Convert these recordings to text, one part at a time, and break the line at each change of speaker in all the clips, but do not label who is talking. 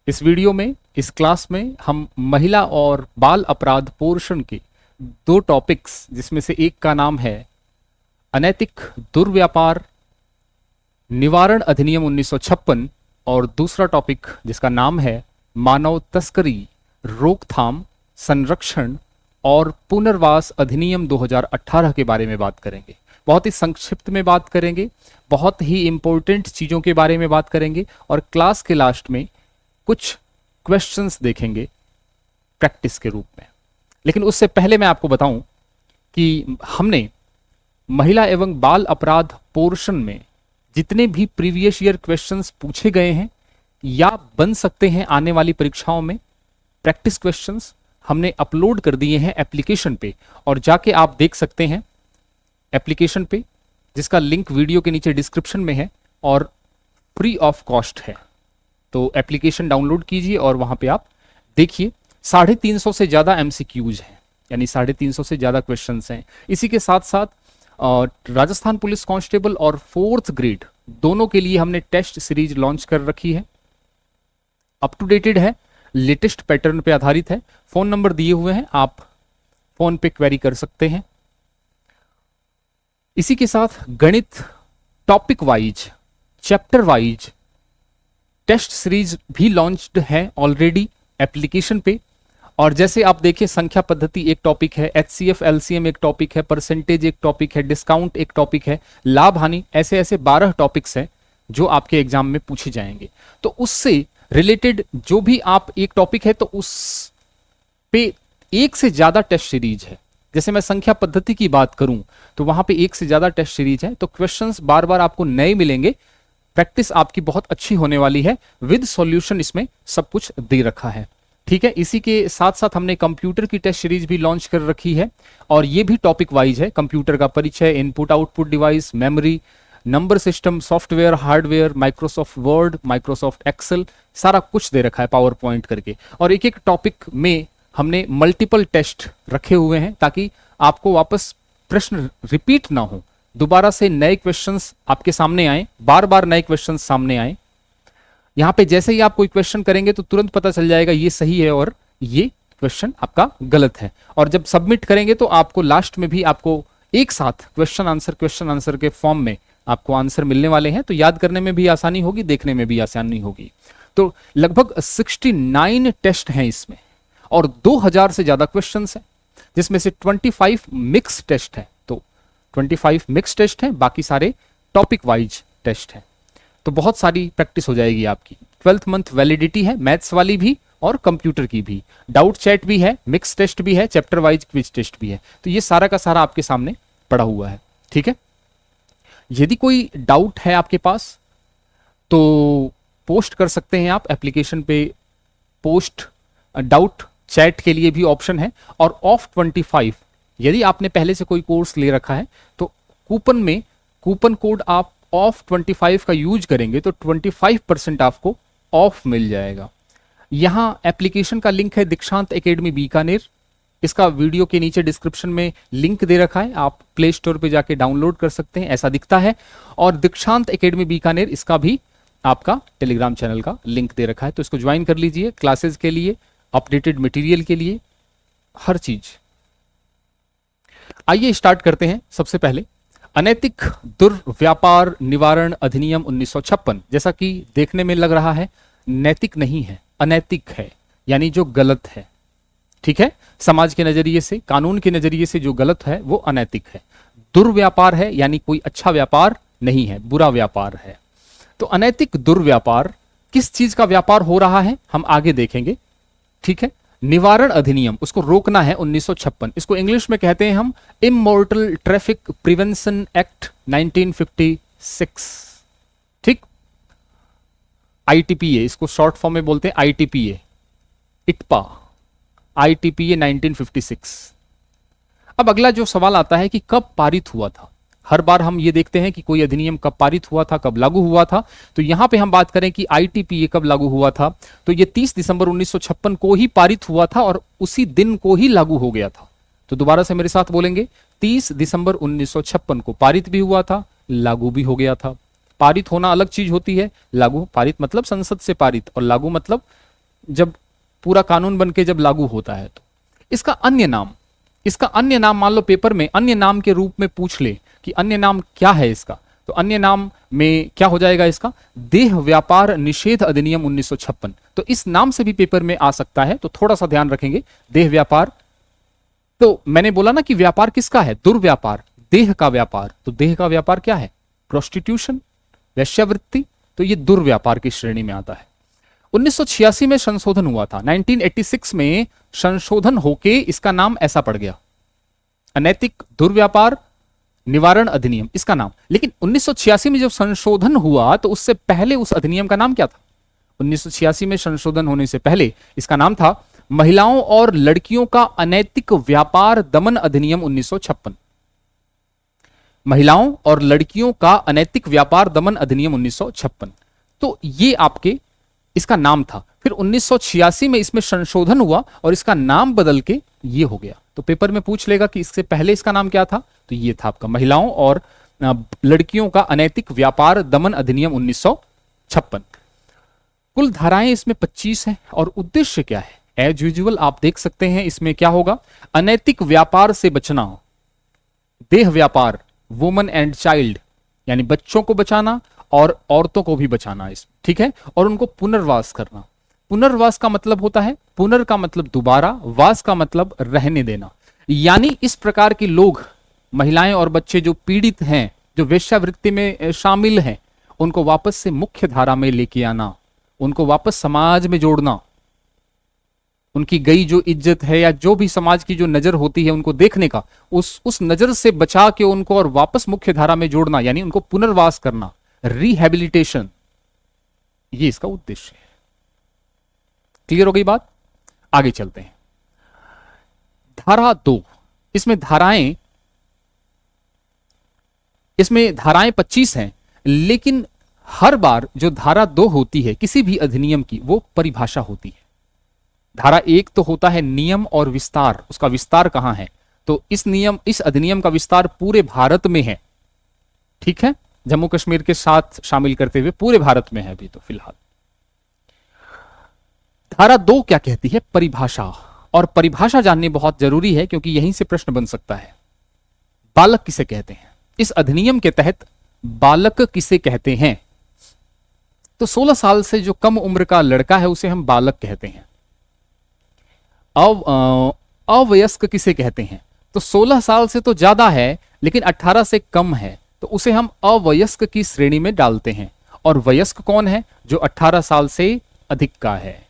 इस वीडियो में, इस क्लास में हम महिला और बाल अपराध पोर्शन के दो टॉपिक्स, जिसमें से एक का नाम है अनैतिक दुर्व्यापार निवारण अधिनियम 1956 और दूसरा टॉपिक जिसका नाम है मानव तस्करी रोकथाम संरक्षण और पुनर्वास अधिनियम 2018 के बारे में बात करेंगे। बहुत ही संक्षिप्त में बात करेंगे, बहुत ही इंपॉर्टेंट चीजों के बारे में बात करेंगे और क्लास के लास्ट में कुछ क्वेश्चंस देखेंगे प्रैक्टिस के रूप में। लेकिन उससे पहले मैं आपको बताऊं कि हमने महिला एवं बाल अपराध पोर्शन में जितने भी प्रीवियस ईयर क्वेश्चंस पूछे गए हैं या बन सकते हैं आने वाली परीक्षाओं में, प्रैक्टिस क्वेश्चंस हमने अपलोड कर दिए हैं एप्लीकेशन पे और जाके आप देख सकते हैं एप्लीकेशन पे, जिसका लिंक वीडियो के नीचे डिस्क्रिप्शन में है और फ्री ऑफ कॉस्ट है। तो एप्लीकेशन डाउनलोड कीजिए और वहां पे आप देखिए 350 से ज्यादा एमसीक्यूज हैं, यानी 350 से ज्यादा क्वेश्चंस हैं। इसी के साथ साथ राजस्थान पुलिस कांस्टेबल और 4th ग्रेड दोनों के लिए हमने टेस्ट सीरीज लॉन्च कर रखी है। अप टू डेटेड है, लेटेस्ट पैटर्न पे आधारित है। फोन नंबर दिए हुए हैं, आप फोन पे क्वेरी कर सकते हैं। इसी के साथ गणित topic wise, chapter wise test series भी लॉन्च्ड है ऑलरेडी एप्लीकेशन पे। और जैसे आप देखिए, संख्या पद्धति एक टॉपिक है, एचसीएफ एलसीएम एक टॉपिक है, परसेंटेज एक टॉपिक है, डिस्काउंट एक टॉपिक है, लाभ हानि, ऐसे ऐसे 12 टॉपिक्स हैं जो आपके एग्जाम में पूछे जाएंगे। तो उससे रिलेटेड जो भी आप एक टॉपिक है तो उस पे एक से ज्यादा टेस्ट सीरीज है। जैसे मैं संख्या पद्धति की बात करूं तो वहां पे एक से ज्यादा टेस्ट सीरीज है, तो क्वेश्चंस बार बार आपको नए मिलेंगे। प्रैक्टिस आपकी बहुत अच्छी होने वाली है, विद सॉल्यूशन इसमें सब कुछ दे रखा है। ठीक है, इसी के साथ साथ हमने कंप्यूटर की टेस्ट सीरीज भी लॉन्च कर रखी है और ये भी टॉपिक वाइज है। कंप्यूटर का परिचय, input output device, memory, number system, software, hardware, Microsoft Word, Microsoft Excel, सारा कुछ दे रखा है पावर पॉइंट करके। और एक एक टॉपिक में हमने मल्टीपल टेस्ट रखे हुए हैं ताकि आपको वापस प्रश्न रिपीट ना हो, दोबारा से नए क्वेश्चंस आपके सामने आए, बार बार नए क्वेश्चंस सामने आए। यहां पे जैसे ही आप कोई क्वेश्चन करेंगे तो तुरंत पता चल जाएगा ये सही है और ये क्वेश्चन आपका गलत है। और जब सबमिट करेंगे तो आपको लास्ट में भी आपको एक साथ क्वेश्चन आंसर के फॉर्म में आपको आंसर मिलने वाले हैं, तो याद करने में भी आसानी होगी, देखने में भी आसानी होगी। तो लगभग 69 टेस्ट हैं इसमें और 2000 से ज्यादा क्वेश्चंस हैं, जिसमें से 25 मिक्स टेस्ट है। तो 25 मिक्स टेस्ट हैं, बाकी सारे टॉपिक वाइज टेस्ट हैं। तो बहुत सारी प्रैक्टिस हो जाएगी आपकी। 12th मंथ वैलिडिटी है, मैथ्स वाली भी और कंप्यूटर की भी। डाउट चैट भी है, मिक्स टेस्ट भी है, चैप्टर वाइज क्विज टेस्ट भी है। तो ये सारा का सारा आपके सामने पड़ा हुआ है। ठीक है, यदि कोई डाउट है आपके पास तो पोस्ट कर सकते हैं आप एप्लीकेशन पे। पोस्ट डाउट चैट के लिए भी ऑप्शन है। और ऑफ 25, यदि आपने पहले से कोई कोर्स ले रखा है तो कूपन में कूपन कोड आप ऑफ 25 का यूज करेंगे तो 25% आपको ऑफ मिल जाएगा। यहां एप्लीकेशन का लिंक है दीक्षांत एकेडमी बीकानेर, इसका वीडियो के नीचे डिस्क्रिप्शन में लिंक दे रखा है, आप प्ले स्टोर पे जाके डाउनलोड कर सकते हैं, ऐसा दिखता है। और दीक्षांत एकेडमी बीकानेर, इसका भी आपका टेलीग्राम चैनल का लिंक दे रखा है, तो इसको ज्वाइन कर लीजिए क्लासेस के लिए, अपडेटेड मटेरियल के लिए, हर चीज। आइए स्टार्ट करते हैं। सबसे पहले अनैतिक दुर्व्यापार निवारण अधिनियम 1956, जैसा कि देखने में लग रहा है नैतिक नहीं है, अनैतिक है, यानी जो गलत है। ठीक है, समाज के नजरिए से, कानून के नजरिए से जो गलत है वो अनैतिक है। दुर्व्यापार है यानी कोई अच्छा व्यापार नहीं है, बुरा व्यापार है। तो अनैतिक दुर्व्यापार किस चीज का व्यापार हो रहा है हम आगे देखेंगे। ठीक है, निवारण अधिनियम, उसको रोकना है 1956। इसको इंग्लिश में कहते हैं हम इमोरटल ट्रैफिक प्रिवेंशन एक्ट 1956। ठीक, आईटीपीए, इसको शॉर्ट फॉर्म में बोलते हैं आईटीपीए, इटपा, आईटीपीए 1956। अब अगला जो सवाल आता है कि कब पारित हुआ था। हर बार हम ये देखते हैं कि कोई अधिनियम कब पारित हुआ था, कब लागू हुआ था। तो यहां पे हम बात करें कि आईटीपीए कब लागू हुआ था, तो ये 30 दिसंबर 1956 को ही पारित हुआ था और उसी दिन को ही लागू हो गया था। तो दोबारा से मेरे साथ बोलेंगे, 30 दिसंबर 1956 को पारित भी हुआ था, लागू भी हो गया था। पारित होना अलग चीज होती है, लागू, पारित मतलब संसद से पारित और लागू मतलब जब पूरा कानून बन के जब लागू होता है तो इसका अन्य नाम मान लो पेपर में अन्य नाम के रूप में पूछ ले कि अन्य नाम क्या है इसका, तो अन्य नाम में क्या हो जाएगा इसका, देह व्यापार निषेध अधिनियम 1956। तो इस नाम से भी पेपर में आ सकता है, तो थोड़ा सा ध्यान रखेंगे। देह व्यापार, तो मैंने बोला ना कि व्यापार किसका है, दुर्व्यापार, देह का व्यापार। तो देह का व्यापार क्या है, प्रोस्टिट्यूशन, वेश्यावृत्ति, तो ये दुर्व्यापार की श्रेणी में आता है। 1986 में संशोधन हुआ था, 1986 में संशोधन होके इसका नाम ऐसा पड़ गया, अनैतिक दुर्व्यापार निवारण अधिनियम इसका नाम। लेकिन 1986 में जब संशोधन हुआ तो उससे पहले उस अधिनियम का नाम क्या था, 1986 में संशोधन होने से पहले इसका नाम था महिलाओं और लड़कियों का अनैतिक व्यापार दमन अधिनियम 1956। महिलाओं और लड़कियों का अनैतिक व्यापार दमन अधिनियम 1956, तो ये आपके इसका नाम था। फिर 1986 में इसमें संशोधन हुआ और इसका नाम बदल के ये हो गया। तो पेपर में पूछ लेगा कि इससे पहले इसका नाम क्या था, तो ये था आपका महिलाओं और लड़कियों का अनैतिक व्यापार दमन अधिनियम 1956। कुल धाराएं इसमें 25 हैं और उद्देश्य क्या है, एज यूजुअल आप देख सकते हैं इसमें क्या होगा, अनैतिक व्यापार से बचना, देह व्यापार, वुमन एंड चाइल्ड यानी बच्चों को बचाना और औरतों को भी बचाना इसमें, ठीक है, और उनको पुनर्वास करना। पुनर्वास का मतलब होता है, पुनर का मतलब दोबारा, वास का मतलब रहने देना। यानी इस प्रकार के लोग, महिलाएं और बच्चे जो पीड़ित हैं, जो वेश्यावृत्ति में शामिल हैं, उनको वापस से मुख्य धारा में लेके आना, उनको वापस समाज में जोड़ना, उनकी गई जो इज्जत है या जो भी समाज की जो नजर होती है उनको देखने का, उस नजर से बचा के उनको और वापस मुख्य धारा में जोड़ना, यानी उनको पुनर्वास करना, रिहैबिलिटेशन, ये इसका उद्देश्य है। क्लियर हो गई बात, आगे चलते हैं। धारा 2, इसमें धाराएं 25 हैं, लेकिन हर बार जो धारा 2 होती है किसी भी अधिनियम की, वो परिभाषा होती है। धारा 1 तो होता है नियम और विस्तार, उसका विस्तार कहां है, तो इस अधिनियम का विस्तार पूरे भारत में है, ठीक है, जम्मू कश्मीर के साथ शामिल करते हुए पूरे भारत में है अभी तो फिलहाल। धारा 2 क्या कहती है, परिभाषा, और परिभाषा जाननी बहुत जरूरी है क्योंकि यहीं से प्रश्न बन सकता है। बालक किसे कहते हैं, इस अधिनियम के तहत बालक किसे कहते हैं, तो 16 साल से जो कम उम्र का लड़का है उसे हम बालक कहते हैं। अवयस्क किसे कहते हैं, तो 16 साल से तो ज्यादा है लेकिन 18 से कम है, तो उसे हम अवयस्क की श्रेणी में डालते हैं। और वयस्क कौन है, जो 18 साल से अधिक का है।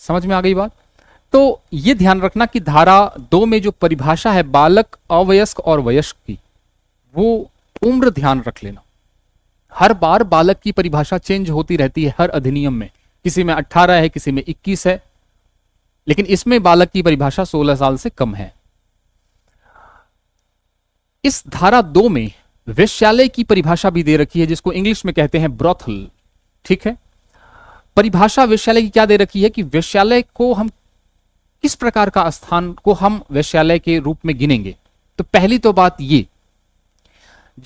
समझ में आ गई बात। तो यह ध्यान रखना कि धारा 2 में जो परिभाषा है बालक, अवयस्क और वयस्क की, वो उम्र ध्यान रख लेना। हर बार बालक की परिभाषा चेंज होती रहती है हर अधिनियम में, किसी में 18 है, किसी में 21 है, लेकिन इसमें बालक की परिभाषा 16 साल से कम है। इस धारा 2 में वेश्यालय की परिभाषा भी दे रखी है, जिसको इंग्लिश में कहते हैं ब्रॉथल, ठीक है। परिभाषा वेश्यालय की क्या दे रखी है कि वेश्यालय को हम किस प्रकार का स्थान को हम वेश्यालय के रूप में गिनेंगे। तो पहली तो बात ये,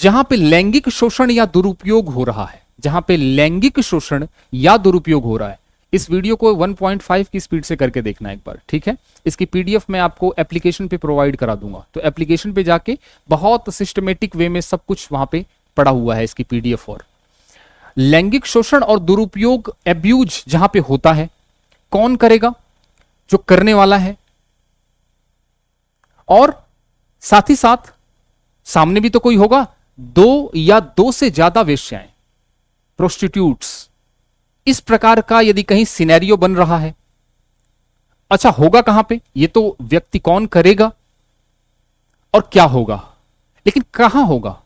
जहां पे लैंगिक शोषण या दुरुपयोग हो रहा है, जहां पे लैंगिक शोषण या दुरुपयोग हो रहा है, इस वीडियो को 1.5 की स्पीड से करके देखना एक बार, ठीक है। इसकी पीडीएफ मैं आपको एप्लीकेशन पे प्रोवाइड करा दूंगा, तो एप्लीकेशन पे जाके बहुत सिस्टमेटिक वे में सब कुछ वहां पे पड़ा हुआ है इसकी पीडीएफ। और लैंगिक शोषण और दुरुपयोग, एब्यूज जहां पे होता है, कौन करेगा, जो करने वाला है, और साथ ही साथ सामने भी तो कोई होगा, 2 या 2 से ज्यादा वेश्याएं, प्रोस्टिट्यूट्स, इस प्रकार का यदि कहीं सिनेरियो बन रहा है, अच्छा होगा कहां पे, ये तो व्यक्ति कौन करेगा और क्या होगा, लेकिन कहां होगा,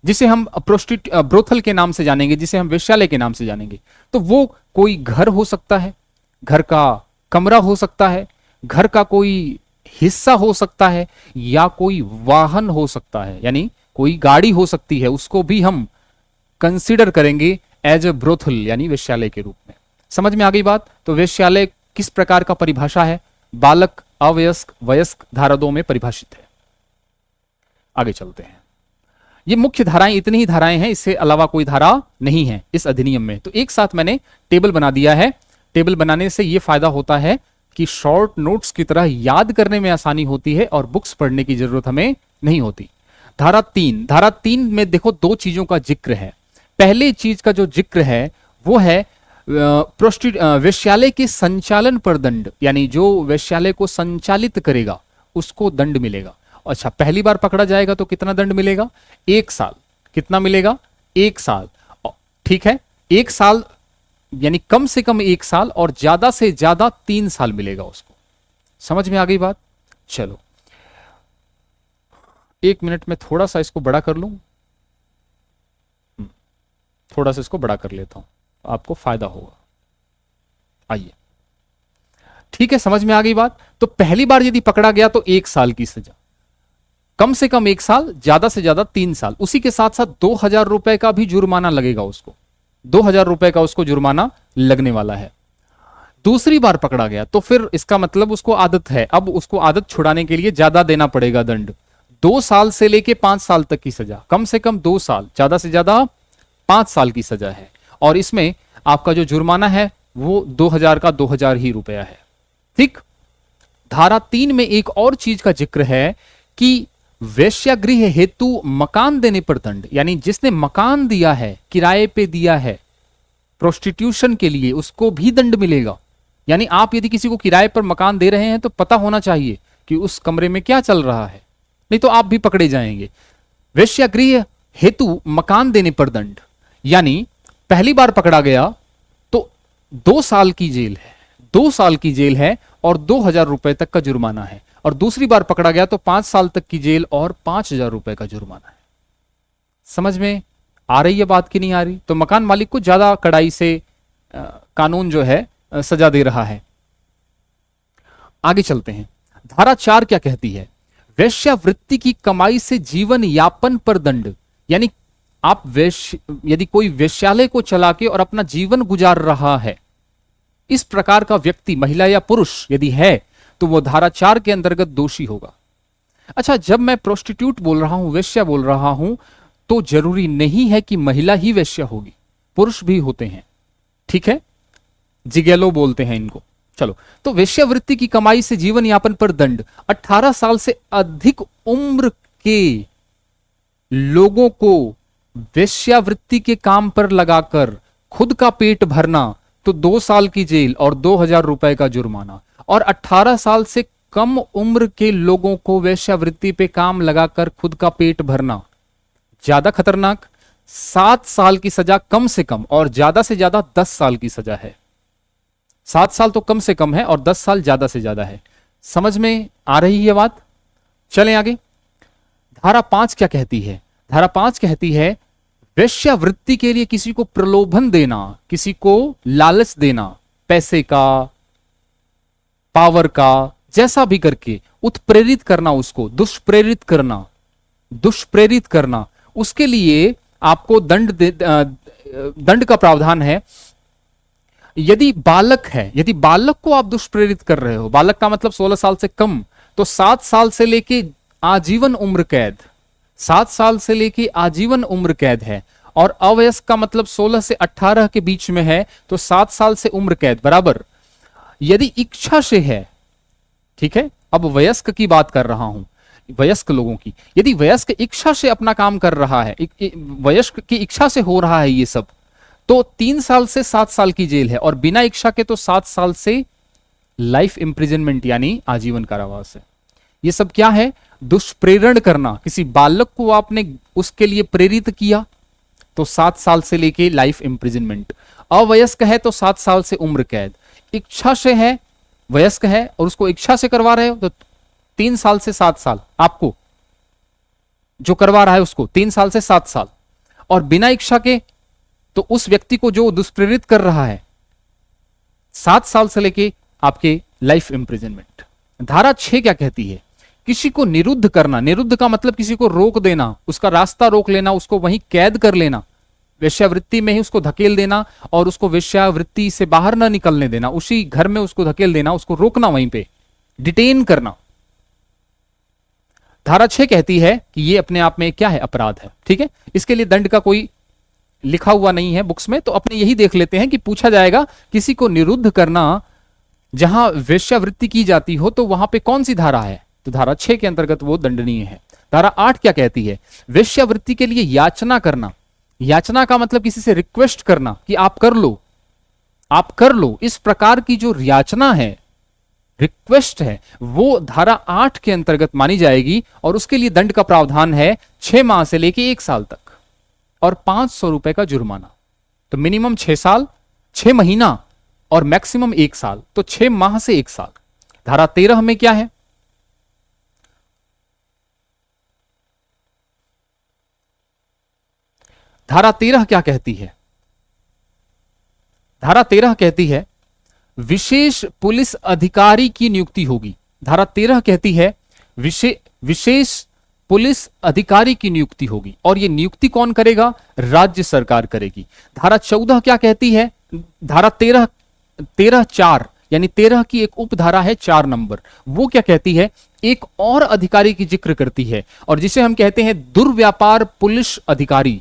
जिसे हम ब्रोथल के नाम से जानेंगे, जिसे हम वेश्यालय के नाम से जानेंगे, तो वो कोई घर हो सकता है, घर का कमरा हो सकता है, घर का कोई हिस्सा हो सकता है, या कोई वाहन हो सकता है, यानी कोई गाड़ी हो सकती है, उसको भी हम कंसीडर करेंगे एज ए ब्रोथल यानी वेश्यालय के रूप में। समझ में आ गई बात। तो वेश्यालय किस प्रकार का परिभाषा है, बालक, अवयस्क, वयस्क, धारा 2 में परिभाषित है। आगे चलते हैं। ये मुख्य धाराएं, इतनी ही धाराएं हैं, इससे अलावा कोई धारा नहीं है इस अधिनियम में। तो एक साथ मैंने टेबल बना दिया है टेबल बनाने से ये फायदा होता है कि शॉर्ट नोट्स की तरह याद करने में आसानी होती है और बुक्स पढ़ने की जरूरत हमें नहीं होती। धारा 3 में देखो दो चीजों का जिक्र है। पहले चीज का जो जिक्र है वो है वेश्यालय के संचालन पर दंड, यानी जो वेश्यालय को संचालित करेगा उसको दंड मिलेगा। अच्छा, पहली बार पकड़ा जाएगा तो कितना दंड मिलेगा? 1 साल। कितना मिलेगा? 1 साल। ठीक है, 1 साल यानी कम से कम 1 साल और ज्यादा से ज्यादा 3 साल मिलेगा उसको। समझ में आ गई बात? चलो 1 मिनट में थोड़ा सा इसको बड़ा कर लूं, थोड़ा सा इसको बड़ा कर लेता हूं, आपको फायदा होगा। आइए, ठीक है, समझ में आ गई बात? तो पहली बार यदि पकड़ा गया तो 1 साल की सजा, कम से कम 1 साल, ज्यादा से ज्यादा 3 साल। उसी के साथ साथ 2000 रुपए का भी जुर्माना लगेगा उसको, 2000 रुपए का उसको जुर्माना लगने वाला है। दूसरी बार पकड़ा गया तो फिर इसका मतलब उसको आदत है, अब उसको आदत छुड़ाने के लिए ज्यादा देना पड़ेगा दंड। 2 साल से लेके 5 साल तक की सजा, कम से कम 2 साल, ज्यादा से ज्यादा 5 साल की सजा है। और इसमें आपका जो जुर्माना है वो 2000 का 2000 ही रुपया है। ठीक। धारा 3 में एक और चीज का जिक्र है कि वेश्यागृह हेतु मकान देने पर दंड, यानी जिसने मकान दिया है, किराए पे दिया है प्रोस्टिट्यूशन के लिए, उसको भी दंड मिलेगा। यानी आप यदि किसी को किराए पर मकान दे रहे हैं तो पता होना चाहिए कि उस कमरे में क्या चल रहा है, नहीं तो आप भी पकड़े जाएंगे। वेश्यागृह हेतु मकान देने पर दंड, यानी पहली बार पकड़ा गया तो 2 साल की जेल है, 2 साल की जेल है और 2000 रुपए तक का जुर्माना है। और दूसरी बार पकड़ा गया तो 5 साल तक की जेल और 5000 रुपए का जुर्माना है। समझ में आ रही है बात कि नहीं आ रही? तो मकान मालिक को ज्यादा कड़ाई से कानून जो है सजा दे रहा है। आगे चलते हैं। धारा 4 क्या कहती है? वेश्यावृत्ति की कमाई से जीवन यापन पर दंड, यानी आप यदि कोई वेश्यालय को चला के और अपना जीवन गुजार रहा है, इस प्रकार का व्यक्ति, महिला या पुरुष यदि है, तो वो धारा 4 के अंतर्गत दोषी होगा। अच्छा, जब मैं प्रोस्टिट्यूट बोल रहा हूं, वेश्या बोल रहा हूं, तो जरूरी नहीं है कि महिला ही वेश्या होगी, पुरुष भी होते हैं। ठीक है, जिगेलो बोलते हैं इनको। चलो, तो वेश्यावृत्ति की कमाई से जीवन यापन पर दंड, 18 साल से अधिक उम्र के लोगों को वेश्यावृत्ति के काम पर लगाकर खुद का पेट भरना तो 2 साल की जेल और 2000 रुपए का जुर्माना। और 18 साल से कम उम्र के लोगों को वेश्यावृत्ति पे काम लगाकर खुद का पेट भरना ज्यादा खतरनाक, 7 साल की सजा कम से कम और ज्यादा से ज्यादा 10 साल की सजा है। 7 साल तो कम से कम है और 10 साल ज्यादा से ज्यादा है। समझ में आ रही है बात? चलें आगे। धारा 5 क्या कहती है? धारा 5 कहती है वेश्यावृत्ति के लिए किसी को प्रलोभन देना, किसी को लालच देना, पैसे का, पावर का, जैसा भी करके उत्प्रेरित करना, उसको दुष्प्रेरित करना, दुष्प्रेरित करना, उसके लिए आपको दंड का प्रावधान है। यदि बालक है, यदि बालक को आप दुष्प्रेरित कर रहे हो, बालक का मतलब 16 साल से कम, तो 7 साल से लेके आजीवन उम्र कैद, 7 साल से लेके आजीवन उम्र कैद है। और अवयस्क का मतलब 16 से 18 के बीच में है तो 7 साल से उम्र कैद बराबर। यदि इच्छा से है, ठीक है, अब वयस्क की बात कर रहा हूं, वयस्क लोगों की, यदि वयस्क इच्छा से अपना काम कर रहा है, वयस्क की इच्छा से हो रहा है ये सब, तो 3 साल से 7 साल की जेल है। और बिना इच्छा के तो 7 साल से लाइफ इंप्रिजनमेंट यानी आजीवन कारावास है। ये सब क्या है? दुष्प्रेरण करना, किसी बालक को आपने उसके लिए प्रेरित किया तो 7 साल से लेके लाइफ इंप्रिजनमेंट। अवयस्क है तो 7 साल से उम्र कैद। इच्छा से है, वयस्क है और उसको इच्छा से करवा रहे हो तो 3 साल से 7 साल, आपको जो करवा रहा है उसको 3 साल से 7 साल। और बिना इच्छा के तो उस व्यक्ति को जो दुष्प्रेरित कर रहा है 7 साल से लेके आपके लाइफ इंप्रिजनमेंट। धारा 6 क्या कहती है? किसी को निरुद्ध करना, निरुद्ध का मतलब किसी को रोक देना, उसका रास्ता रोक लेना, उसको वहीं कैद कर लेना, वेश्यावृत्ति में ही उसको धकेल देना और उसको वेश्यावृत्ति से बाहर ना निकलने देना, उसी घर में उसको धकेल देना, उसको रोकना, वहीं पे डिटेन करना। धारा 6 कहती है कि ये अपने आप में क्या है? अपराध है। ठीक है, इसके लिए दंड का कोई लिखा हुआ नहीं है बुक्स में, तो अपने यही देख लेते हैं कि पूछा जाएगा किसी को निरुद्ध करना जहां वेश्यावृत्ति की जाती हो तो वहां पे कौन सी धारा है, तो धारा 6 के अंतर्गत वो दंडनीय है। धारा 8 क्या कहती है, वेश्यावृत्ति के लिए याचना करना, याचना का मतलब किसी से रिक्वेस्ट करना कि आप कर लो, आप कर लो, इस प्रकार की जो याचना है, रिक्वेस्ट है, वो धारा 8 के अंतर्गत मानी जाएगी और उसके लिए दंड का प्रावधान है 6 माह से लेके 1 साल तक और 500 रुपए का जुर्माना। तो मिनिमम 6 साल, 6 महीना और मैक्सिमम 1 साल, तो 6 माह से 1 साल। धारा 13 में क्या है, धारा 13 क्या कहती है, धारा 13 कहती है विशेष पुलिस अधिकारी की नियुक्ति होगी। धारा 13 कहती है विशेष पुलिस अधिकारी की नियुक्ति होगी और यह नियुक्ति कौन करेगा, राज्य सरकार करेगी। धारा 14 क्या कहती है, धारा 13(4) यानी 13 की एक उपधारा है 4 नंबर, वो क्या कहती है, एक और अधिकारी की जिक्र करती है और जिसे हम कहते हैं दुर्व्यापार पुलिस अधिकारी।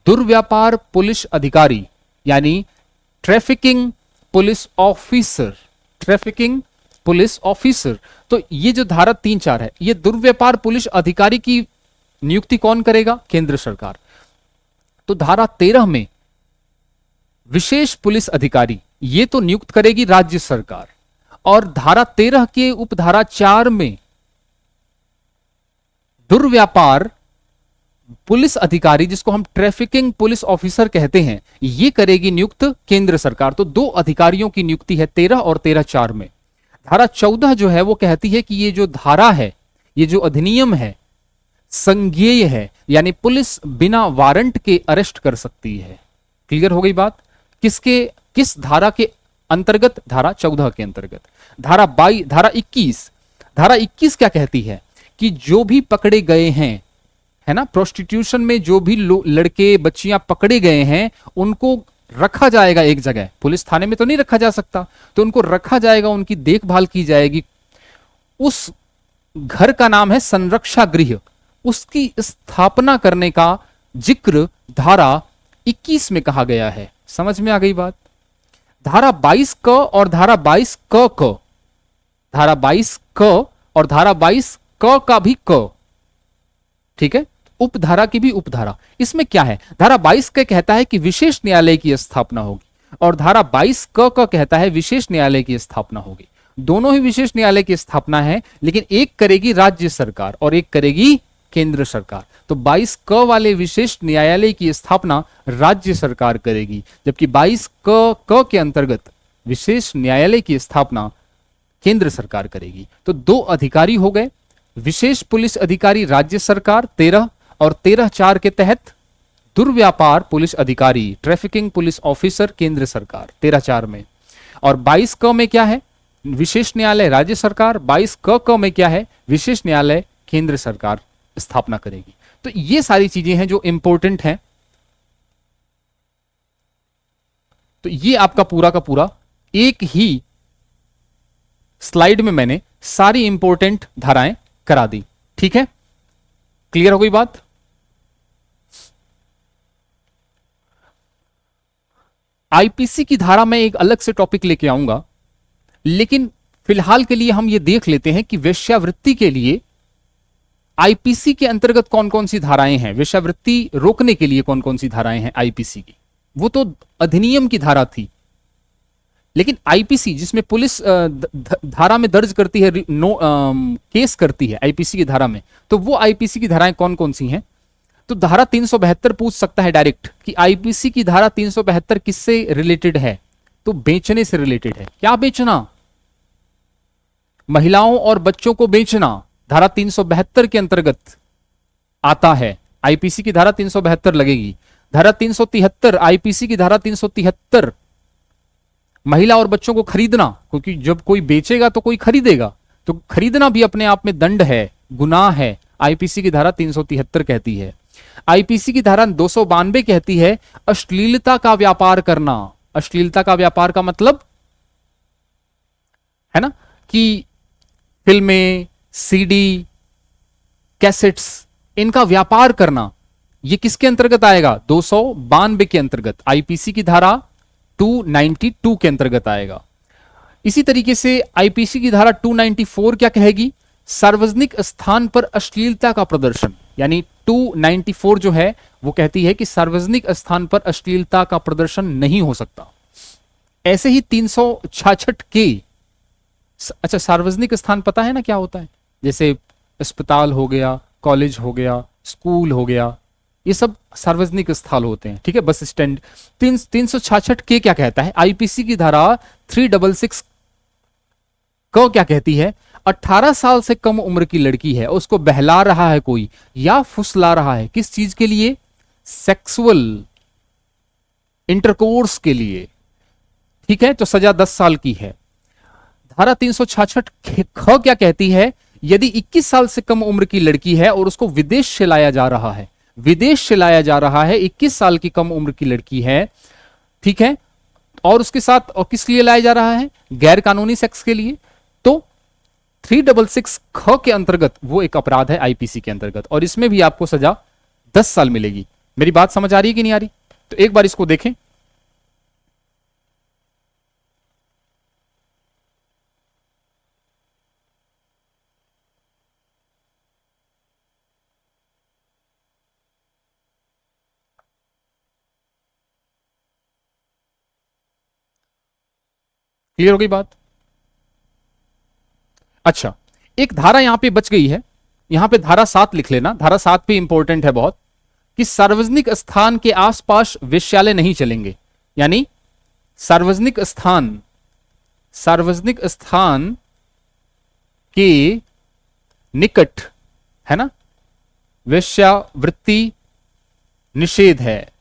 दुर्व्यापार पुलिस अधिकारी यानी trafficking police officer, trafficking police officer. तो ये जो धारा 3(4) है, ये दुर्व्यापार पुलिस अधिकारी की नियुक्ति कौन करेगा, केंद्र सरकार। तो धारा 13 में विशेष पुलिस अधिकारी ये तो नियुक्त करेगी राज्य सरकार और धारा 13 के उपधारा 4 में दुर्व्यापार पुलिस अधिकारी जिसको हम ट्रैफिकिंग पुलिस ऑफिसर कहते हैं, ये करेगी नियुक्त केंद्र सरकार। तो 2 अधिकारियों की नियुक्ति है 13 और 13(4) में। धारा 14 जो है वो कहती है कि ये जो धारा है, ये जो अधिनियम है, संज्ञेय है, यानी पुलिस बिना वारंट के अरेस्ट कर सकती है। क्लियर हो गई बात, किस धारा के अंतर्गत, धारा 14 के अंतर्गत। धारा 21, धारा 21 क्या कहती है कि जो भी पकड़े गए हैं, है ना, प्रोस्टिट्यूशन में जो भी लड़के बच्चियां पकड़े गए हैं उनको रखा जाएगा एक जगह, पुलिस थाने में तो नहीं रखा जा सकता, तो उनको रखा जाएगा, उनकी देखभाल की जाएगी। उस घर का नाम है संरक्षा गृह, उसकी स्थापना करने का जिक्र धारा 21 में कहा गया है। समझ में आ गई बात। धारा 22 क और धारा 22 क, धारा 22 क और धारा 22 क का भी क, ठीक है, उपधारा की भी उपधारा। इसमें क्या है, धारा 22 क कहता है कि विशेष न्यायालय की स्थापना होगी और धारा 22 क कहता है विशेष न्यायालय की स्थापना होगी। दोनों ही विशेष न्यायालय की स्थापना है, लेकिन एक करेगी राज्य सरकार और एक करेगी केंद्र सरकार। तो 22 क वाले विशेष न्यायालय की स्थापना राज्य सरकार करेगी, जबकि 22 क के अंतर्गत विशेष न्यायालय की स्थापना केंद्र सरकार करेगी। तो 2 अधिकारी हो गए, विशेष पुलिस अधिकारी राज्य सरकार 13 और 13(4) के तहत दुर्व्यापार पुलिस अधिकारी ट्रैफिकिंग पुलिस ऑफिसर केंद्र सरकार 13(4) में। और 22 क में क्या है, विशेष न्यायालय राज्य सरकार, 22 क में क्या है, विशेष न्यायालय केंद्र सरकार स्थापना करेगी। तो ये सारी चीजें हैं जो इंपॉर्टेंट हैं। तो ये आपका पूरा का पूरा एक ही स्लाइड में मैंने सारी इंपॉर्टेंट धाराएं करा दी। ठीक है, क्लियर हो गई बात। आईपीसी की धारा में एक अलग से टॉपिक लेके आऊंगा, लेकिन फिलहाल के लिए हम ये देख लेते हैं कि वेश्यावृत्ति के लिए आईपीसी के अंतर्गत कौन कौन सी धाराएं हैं, वेश्यावृत्ति रोकने के लिए कौन कौन सी धाराएं हैं आईपीसी की। वो तो अधिनियम की धारा थी, लेकिन आईपीसी जिसमें पुलिस धारा में दर्ज करती है, केस करती है आईपीसी की धारा में, तो वो आईपीसी की धाराएं कौन कौन सी हैं। तो धारा 372 पूछ सकता है डायरेक्ट कि आईपीसी की धारा 372 किससे रिलेटेड है, तो बेचने से रिलेटेड है। क्या बेचना, महिलाओं और बच्चों को बेचना धारा 372 के अंतर्गत आता है। आईपीसी की धारा 372 लगेगी। धारा 373 आईपीसी की धारा 373 महिला और बच्चों को खरीदना, क्योंकि जब कोई बेचेगा तो कोई खरीदेगा, तो खरीदना भी अपने आप में दंड है, गुनाह है, आईपीसी की धारा 373 कहती है। आईपीसी की धारा 292 कहती है अश्लीलता का व्यापार करना। अश्लीलता का व्यापार का मतलब है ना कि फिल्में, सीडी, कैसेट्स, इनका व्यापार करना, ये किसके अंतर्गत आएगा? 292 के अंतर्गत, आईपीसी की धारा 292 के अंतर्गत आएगा। इसी तरीके से आईपीसी की धारा 294 क्या कहेगी? सार्वजनिक स्थान पर अश्लीलता का प्रदर्शन, यानी 294 जो है वो कहती है कि सार्वजनिक स्थान पर अश्लीलता का प्रदर्शन नहीं हो सकता। ऐसे ही 366 के, अच्छा सार्वजनिक स्थान पता है ना क्या होता है? जैसे अस्पताल हो गया, कॉलेज हो गया, स्कूल हो गया, ये सब सार्वजनिक स्थल होते हैं, ठीक है, बस स्टैंड। 366 के क्या कहता है? आईपीसी की धारा 366 को क्या कहती है? 18 साल से कम उम्र की लड़की है, उसको बहला रहा है कोई या फुसला रहा है, किस चीज के लिए? सेक्सुअल इंटरकोर्स के लिए, ठीक है, तो सजा 10 साल की है। धारा 366 ख क्या कहती है? यदि 21 साल से कम उम्र की लड़की है और उसको विदेश से लाया जा रहा है, विदेश से लाया जा रहा है, 21 साल की कम उम्र की लड़की है, ठीक है, और उसके साथ और किस लिए लाया जा रहा है? गैर कानूनी सेक्स के लिए, तो 366 ख के अंतर्गत वो एक अपराध है आईपीसी के अंतर्गत, और इसमें भी आपको सजा 10 साल मिलेगी। मेरी बात समझ आ रही है कि नहीं आ रही? तो एक बार इसको देखें। क्लियर हो गई बात? अच्छा, एक धारा यहां पे बच गई है, यहां पे धारा 7 लिख लेना, धारा 7 भी इंपॉर्टेंट है बहुत, कि सार्वजनिक स्थान के आसपास वेश्यालय नहीं चलेंगे। यानी सार्वजनिक स्थान, सार्वजनिक स्थान के निकट, है ना, वेश्यावृत्ति निषेध है।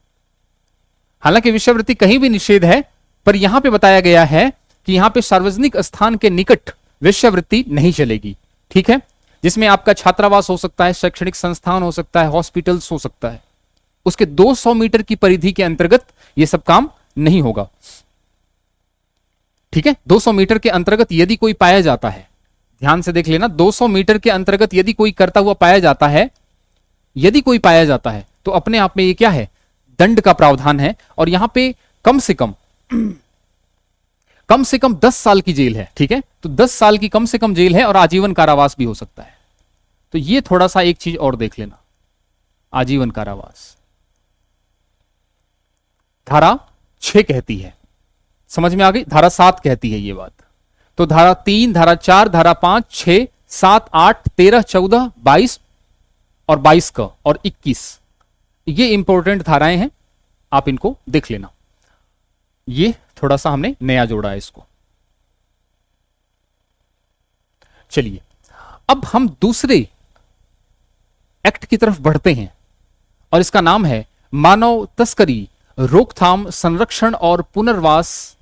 हालांकि वेश्यावृत्ति कहीं भी निषेध है, पर यहां पे बताया गया है कि यहां पे सार्वजनिक स्थान के निकट वेश्यावृत्ति नहीं चलेगी, ठीक है, जिसमें आपका छात्रावास हो सकता है, शैक्षणिक संस्थान हो सकता है, हॉस्पिटल्स हो सकता है, उसके 200 मीटर की परिधि के अंतर्गत यह सब काम नहीं होगा, ठीक है। 200 मीटर के अंतर्गत यदि कोई पाया जाता है, ध्यान से देख लेना, 200 मीटर के अंतर्गत यदि कोई करता हुआ पाया जाता है, यदि कोई पाया जाता है, तो अपने आप में ये क्या है? दंड का प्रावधान है, और यहां पे कम से कम 10 साल की जेल है, ठीक है, तो 10 साल की कम से कम जेल है, और आजीवन कारावास भी हो सकता है। तो ये थोड़ा सा एक चीज और देख लेना, आजीवन कारावास धारा 6 कहती है, समझ में आ गई? धारा 7 कहती है ये बात। तो धारा 3, धारा 4, धारा 5, 6, 7, 8, 13, 14, 22 और 22 का और 21, ये इंपॉर्टेंट धाराएं हैं, आप इनको देख लेना। ये थोड़ा सा हमने नया जोड़ा है इसको। चलिए अब हम दूसरे एक्ट की तरफ बढ़ते हैं, और इसका नाम है मानव तस्करी रोकथाम, संरक्षण और पुनर्वास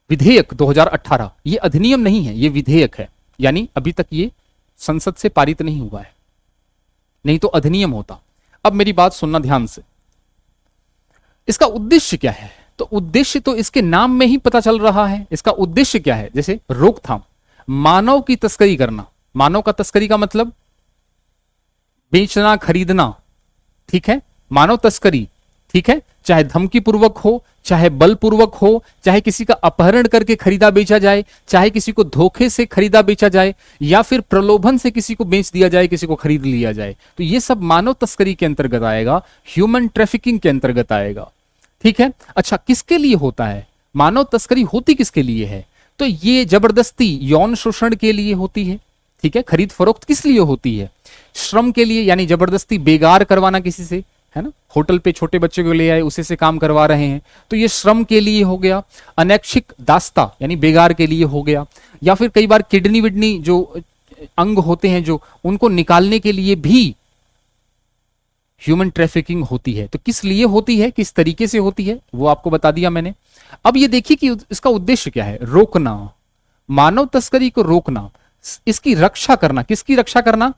विधेयक 2018। ये अधिनियम नहीं है, ये विधेयक है, यानी अभी तक ये संसद से पारित नहीं हुआ है, नहीं तो अधिनियम होता। अब मेरी बात सुनना ध्यान से, इसका उद्देश्य क्या है? तो उद्देश्य तो इसके नाम में ही पता चल रहा है। इसका उद्देश्य क्या है? जैसे रोकथाम, मानव की तस्करी करना, मानव का तस्करी का मतलब बेचना, खरीदना, ठीक है, मानव तस्करी, ठीक है, चाहे धमकी पूर्वक हो, चाहे बलपूर्वक हो, चाहे किसी का अपहरण करके खरीदा बेचा जाए, चाहे किसी को धोखे से खरीदा बेचा जाए, या फिर प्रलोभन से किसी को बेच दिया जाए, किसी को खरीद लिया जाए, तो ये सब मानव तस्करी के अंतर्गत आएगा, ह्यूमन ट्रैफिकिंग के अंतर्गत आएगा, ठीक है। अच्छा, किसके लिए होता है मानव तस्करी? होती किसके लिए है? तो ये जबरदस्ती यौन शोषण के लिए होती है, ठीक है। खरीद फरोख्त किस लिए होती है? श्रम के लिए, यानी जबरदस्ती बेगार करवाना किसी से, है ना, होटल पे छोटे बच्चे को ले आए, उसी से काम करवा रहे हैं, तो ये श्रम के लिए हो गया। अनैच्छिक दास्ता यानी बेगार के लिए हो गया, या फिर कई बार किडनी विडनी जो अंग होते हैं जो, उनको निकालने के लिए भी ह्यूमन ट्रैफिकिंग होती है। तो किस लिए होती है, किस तरीके से होती है, वो आपको बता दिया मैंने। अब ये देखिए कि इसका उद्देश्य क्या है? रोकना, मानव तस्करी को रोकना, इसकी रक्षा करना। किसकी रक्षा करना?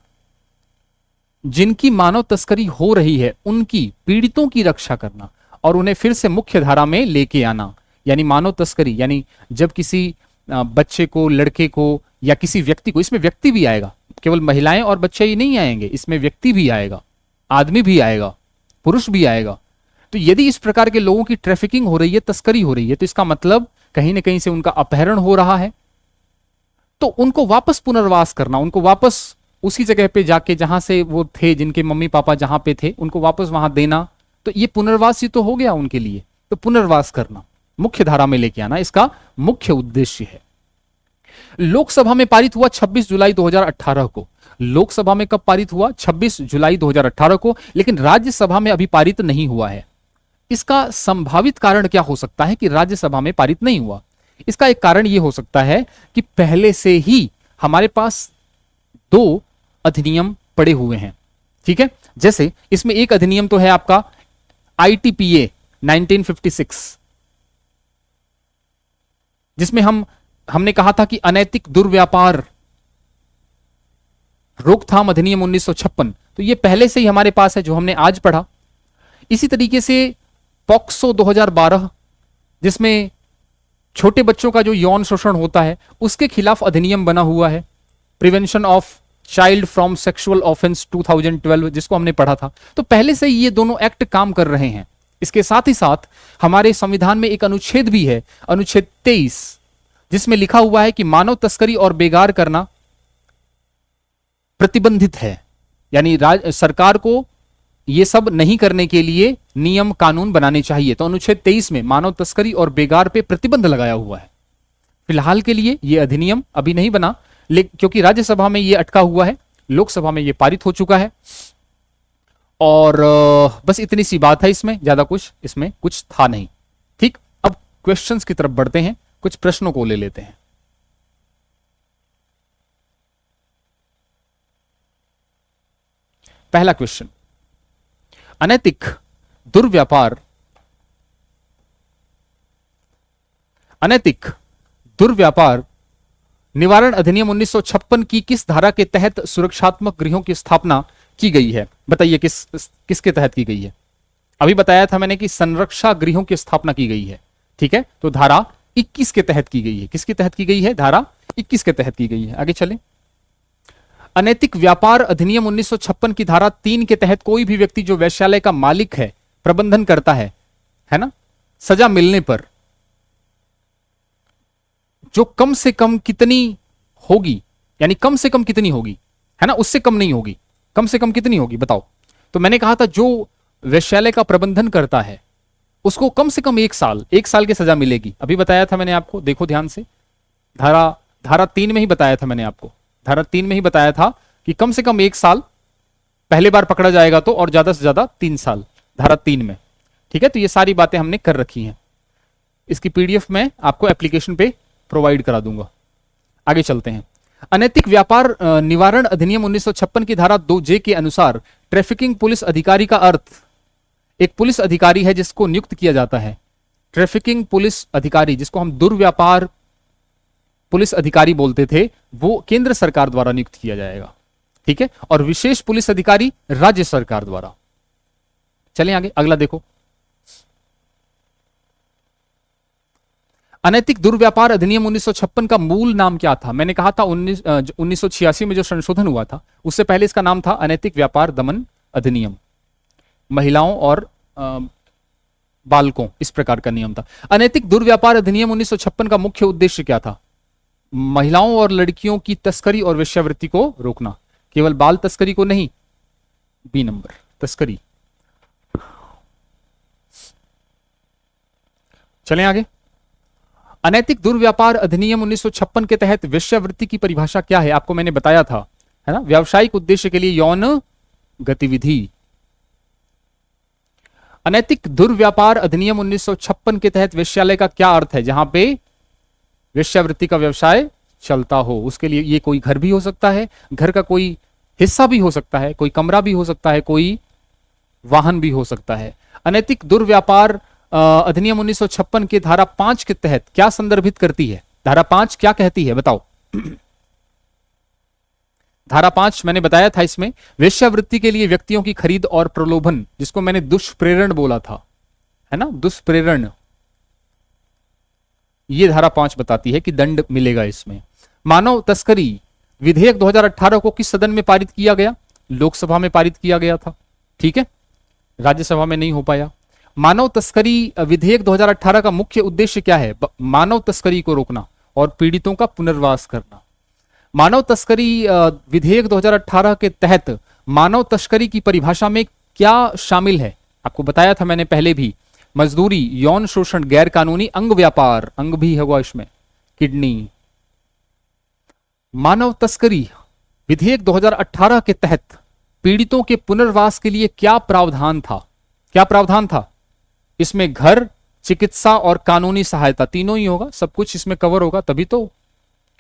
जिनकी मानव तस्करी हो रही है उनकी, पीड़ितों की रक्षा करना, और उन्हें फिर से मुख्य धारा में लेके आना। यानी मानव तस्करी, यानी जब किसी बच्चे को, लड़के को, या किसी व्यक्ति को, इसमें व्यक्ति भी आएगा, केवल महिलाएं और बच्चे ही नहीं आएंगे, इसमें व्यक्ति भी आएगा, आदमी भी आएगा, पुरुष भी आएगा। तो यदि इस प्रकार के लोगों की ट्रैफिकिंग हो रही है, तस्करी हो रही है, तो इसका मतलब कहीं ना कहीं से उनका अपहरण हो रहा है। तो उनको वापस पुनर्वास करना, उनको वापस उसी जगह पे जाके जहां से वो थे, जिनके मम्मी पापा जहां पे थे, उनको वापस वहां देना, तो ये पुनर्वास ही तो हो गया उनके लिए। तो पुनर्वास करना, मुख्य धारा में लेके आना, इसका मुख्य उद्देश्य है। लोकसभा में पारित हुआ 26 जुलाई 2018 को। लोकसभा में कब पारित हुआ? 26 जुलाई 2018 को। लेकिन राज्यसभा में अभी पारित नहीं हुआ है। इसका संभावित कारण क्या हो सकता है कि राज्यसभा में पारित नहीं हुआ? इसका एक कारण यह हो सकता है कि पहले से ही हमारे पास 2 अधिनियम पड़े हुए हैं। ठीक है, जैसे इसमें एक अधिनियम तो है आपका ITPA 1956, जिसमें हमने कहा था कि अनैतिक दुर्व्यापार रोकथाम अधिनियम 1956, तो ये पहले से ही हमारे पास है, जो हमने आज पढ़ा। इसी तरीके से पॉक्सो 2012, जिसमें छोटे बच्चों का जो यौन शोषण होता है उसके खिलाफ अधिनियम बना हुआ है, prevention of child from sexual offence 2012, जिसको हमने पढ़ा था। तो पहले से ही ये दोनों एक्ट काम कर रहे हैं। इसके साथ ही साथ हमारे संविधान में एक अनुच्छेद भी है, अनुच्छेद 23, जिसमें लिखा हुआ है कि मानव तस्करी और बेगार करना प्रतिबंधित है। यानी सरकार को ये सब नहीं करने के लिए नियम कानून बनाने चाहिए। तो अनुच्छेद 23 में मानव तस्करी और बेगार पे प्रतिबंध लगाया हुआ है। फिलहाल के लिए यह अधिनियम अभी नहीं बना, लेकिन क्योंकि राज्यसभा में यह अटका हुआ है, लोकसभा में यह पारित हो चुका है। और बस इतनी सी बात है, इसमें ज्यादा कुछ इसमें कुछ था नहीं। ठीक, अब क्वेश्चंस की तरफ बढ़ते हैं, कुछ प्रश्नों को ले लेते हैं। पहला क्वेश्चन, अनैतिक दुर्व्यापार निवारण अधिनियम 1956 की किस धारा के तहत सुरक्षात्मक गृहों की स्थापना की गई है? बताइए किसके तहत की गई है? अभी बताया था मैंने कि संरक्षा गृहों की स्थापना की गई है। ठीक है, तो धारा 21 के तहत की गई है। किसके तहत की गई है? धारा 21 के तहत की गई है। आगे चलें। अनैतिक व्यापार अधिनियम 1956 की धारा 3 के तहत कोई भी व्यक्ति जो वेश्यालय का मालिक है, प्रबंधन करता है ना, सजा मिलने पर जो कम से कम कितनी होगी, यानी कम से कम कितनी होगी, है ना, उससे कम नहीं होगी, कम से कम कितनी होगी बताओ? तो मैंने कहा था जो वेश्यालय का प्रबंधन करता है उसको कम से कम 1 साल की सजा मिलेगी। अभी बताया था मैंने आपको, देखो ध्यान से, धारा 3 में ही बताया था मैंने आपको, धारा 3 में ही बताया था कि कम से कम 1 साल पहले बार पकड़ा जाएगा तो, और ज्यादा से ज्यादा 3 साल, धारा 3 में। ठीक है, तो ये सारी बातें हमने कर रखी हैं। इसकी PDF मैं आपको एप्लीकेशन पे प्रोवाइड करा दूंगा। आगे चलते हैं। अनैतिक व्यापार निवारण अधिनियम 1956 की धारा 2J के अनुसार ट्रैफिकिंग पुलिस अधिकारी का अर्थ एक पुलिस अधिकारी है जिसको नियुक्त किया जाता है। ट्रैफिकिंग पुलिस अधिकारी, जिसको हम दुर्व्यापार पुलिस अधिकारी बोलते थे, वो केंद्र सरकार द्वारा नियुक्त किया जाएगा। ठीक है, और विशेष पुलिस अधिकारी राज्य सरकार द्वारा। चलें आगे, अगला देखो। अनैतिक दुर्व्यापार अधिनियम 1956 का मूल नाम क्या था? मैंने कहा था 1986 में जो संशोधन हुआ था, उससे पहले इसका नाम था अनैतिक व्यापार दमन अधिनियम। महिलाओं और बालकों, इस प्रकार का नियम था। अनैतिक दुर्व्यापार अधिनियम 1956 का मुख्य उद्देश्य क्या था? महिलाओं और लड़कियों की तस्करी और वेश्यावृत्ति को रोकना। केवल बाल तस्करी को नहीं, B नंबर तस्करी। चलें आगे। अनैतिक दुर्व्यापार अधिनियम 1956 के तहत वेश्यावृत्ति की परिभाषा क्या है? आपको मैंने बताया था, है ना, व्यावसायिक उद्देश्य के लिए यौन गतिविधि। अनैतिक दुर्व्यापार अधिनियम 1956 के तहत वेश्यालय का क्या अर्थ है? जहां पे वेश्यावृत्ति का व्यवसाय चलता हो, उसके लिए ये कोई घर भी हो सकता है, घर का कोई हिस्सा भी हो सकता है, कोई कमरा भी हो सकता है, कोई वाहन भी हो सकता है। अनैतिक दुर्व्यापार अधिनियम 1956 के धारा 5 के तहत क्या संदर्भित करती है? धारा 5 क्या कहती है बताओ? धारा 5 मैंने बताया था, इसमें वेश्यावृत्ति के लिए व्यक्तियों की खरीद और प्रलोभन, जिसको मैंने दुष्प्रेरण बोला था, है ना, दुष्प्रेरण, ये धारा 5 बताती है कि दंड मिलेगा इसमें। मानव तस्करी विधेयक 2018 को किस सदन में पारित किया गया? लोकसभा में पारित किया गया था। ठीक है, राज्यसभा में नहीं हो पाया। मानव तस्करी विधेयक 2018 का मुख्य उद्देश्य क्या है? मानव तस्करी को रोकना और पीड़ितों का पुनर्वास करना। मानव तस्करी विधेयक 2018 के तहत मानव तस्करी की परिभाषा में क्या शामिल है? आपको बताया था मैंने पहले भी, मजदूरी, यौन शोषण, गैर कानूनी अंग व्यापार, अंग भी होगा इसमें, किडनी। मानव तस्करी विधेयक 2018 के तहत पीड़ितों के पुनर्वास के लिए क्या प्रावधान था? क्या प्रावधान था? इसमें घर, चिकित्सा और कानूनी सहायता तीनों ही होगा, सब कुछ इसमें कवर होगा, तभी तो,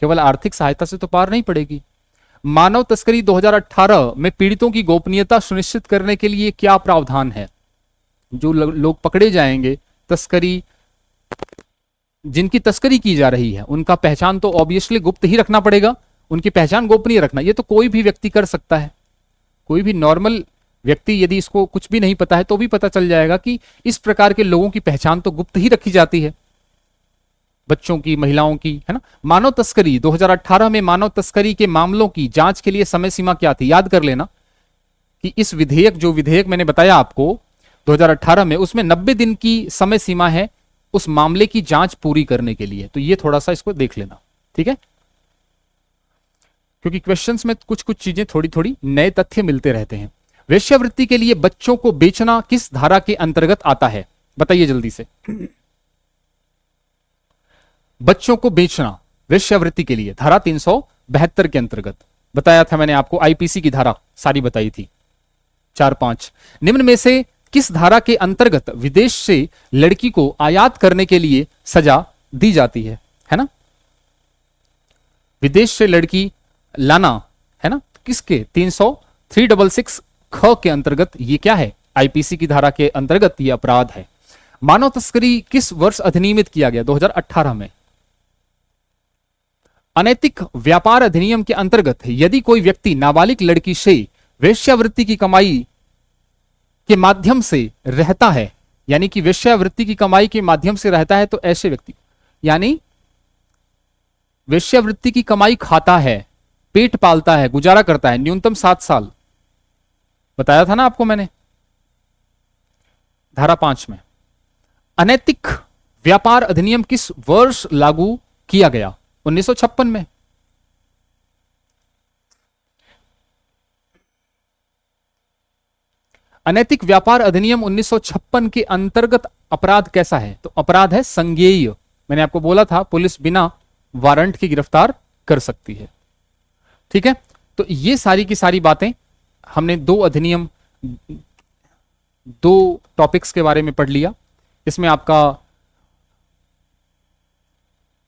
केवल आर्थिक सहायता से तो पार नहीं पड़ेगी। मानव तस्करी 2018 में पीड़ितों की गोपनीयता सुनिश्चित करने के लिए क्या प्रावधान है? जो लोग पकड़े जाएंगे, तस्करी, जिनकी तस्करी की जा रही है, उनका पहचान तो ऑब्वियसली गुप्त ही रखना पड़ेगा, उनकी पहचान गोपनीय रखना। ये तो कोई भी व्यक्ति कर सकता है, कोई भी नॉर्मल व्यक्ति यदि इसको कुछ भी नहीं पता है तो भी पता चल जाएगा कि इस प्रकार के लोगों की पहचान तो गुप्त ही रखी जाती है, बच्चों की, महिलाओं की, है ना। मानव तस्करी 2018 में मानव तस्करी के मामलों की जांच के लिए समय सीमा क्या थी? याद कर लेना कि इस विधेयक, जो विधेयक मैंने बताया आपको 2018 में, उसमें 90 दिन की समय सीमा है उस मामले की जांच पूरी करने के लिए। तो ये थोड़ा सा इसको देख लेना, ठीक है, क्योंकि क्वेश्चंस में कुछ कुछ चीजें थोड़ी थोड़ी नए तथ्य मिलते रहते हैं। वेश्यावृत्ति के लिए बच्चों को बेचना किस धारा के अंतर्गत आता है? बताइए जल्दी से। बच्चों को बेचना वेश्यावृत्ति के लिए धारा 372 के अंतर्गत, बताया था मैंने आपको, आईपीसी की धारा सारी बताई थी, 4-5। निम्न में से किस धारा के अंतर्गत विदेश से लड़की को आयात करने के लिए सजा दी जाती है ना? विदेश से लड़की लाना, है ना, किसके? 366 ख के अंतर्गत ये क्या है? आईपीसी की धारा के अंतर्गत ये अपराध है। मानव तस्करी किस वर्ष अधिनियमित किया गया? 2018 में। अनैतिक व्यापार अधिनियम के अंतर्गत यदि कोई व्यक्ति नाबालिग लड़की से वेश्यावृत्ति की कमाई के माध्यम से रहता है, यानी कि वेश्यावृत्ति की कमाई के माध्यम से रहता है, तो ऐसे व्यक्ति, यानी वेश्यावृत्ति की कमाई खाता है, पेट पालता है, गुजारा करता है, न्यूनतम 7 साल, बताया था ना आपको मैंने, धारा 5 में। अनैतिक व्यापार अधिनियम किस वर्ष लागू किया गया? 1956 में। अनैतिक व्यापार अधिनियम 1956 के अंतर्गत अपराध कैसा है? तो अपराध है संज्ञेय। मैंने आपको बोला था पुलिस बिना वारंट की गिरफ्तार कर सकती है, ठीक है। तो ये सारी की सारी बातें हमने दो अधिनियम, दो टॉपिक्स के बारे में पढ़ लिया। इसमें आपका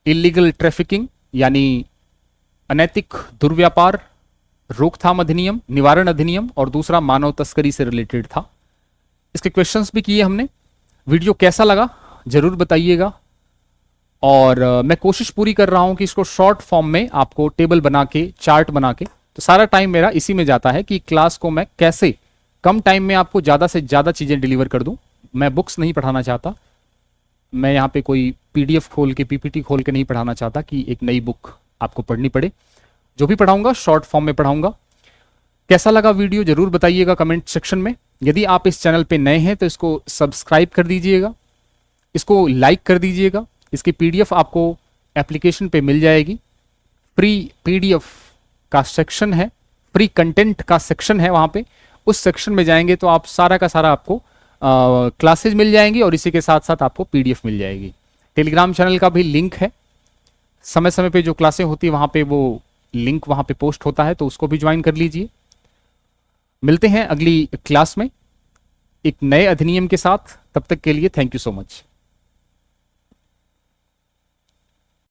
इलीगल ट्रैफिकिंग यानी अनैतिक दुर्व्यापार रोकथाम अधिनियम, निवारण अधिनियम, और दूसरा मानव तस्करी से रिलेटेड था। इसके क्वेश्चंस भी किए हमने। वीडियो कैसा लगा जरूर बताइएगा, और मैं कोशिश पूरी कर रहा हूं कि इसको शॉर्ट फॉर्म में आपको टेबल बना के, चार्ट बना के, तो सारा टाइम मेरा इसी में जाता है कि क्लास को मैं कैसे कम टाइम में आपको ज्यादा से ज्यादा चीजें डिलीवर कर दूं। मैं बुक्स नहीं पढ़ाना चाहता, मैं यहाँ पे कोई पीडीएफ खोल के, पीपीटी खोल के नहीं पढ़ाना चाहता कि एक नई बुक आपको पढ़नी पड़े। जो भी पढ़ाऊंगा शॉर्ट फॉर्म में पढ़ाऊंगा। कैसा लगा वीडियो जरूर बताइएगा कमेंट सेक्शन में। यदि आप इस चैनल पे नए हैं तो इसको सब्सक्राइब कर दीजिएगा, इसको लाइक कर दीजिएगा। इसकी पीडीएफ आपको एप्लीकेशन पे मिल जाएगी। फ्री पीडीएफ का सेक्शन है, फ्री कंटेंट का सेक्शन है, वहां पे उस सेक्शन में जाएंगे तो आप सारा का सारा आपको क्लासेज मिल जाएंगी, और इसी के साथ साथ आपको पीडीएफ मिल जाएगी। टेलीग्राम चैनल का भी लिंक है, समय समय पे जो क्लासें होती है वहां पे वो लिंक वहां पे पोस्ट होता है, तो उसको भी ज्वाइन कर लीजिए। मिलते हैं अगली क्लास में एक नए अधिनियम के साथ, तब तक के लिए थैंक यू सो मच।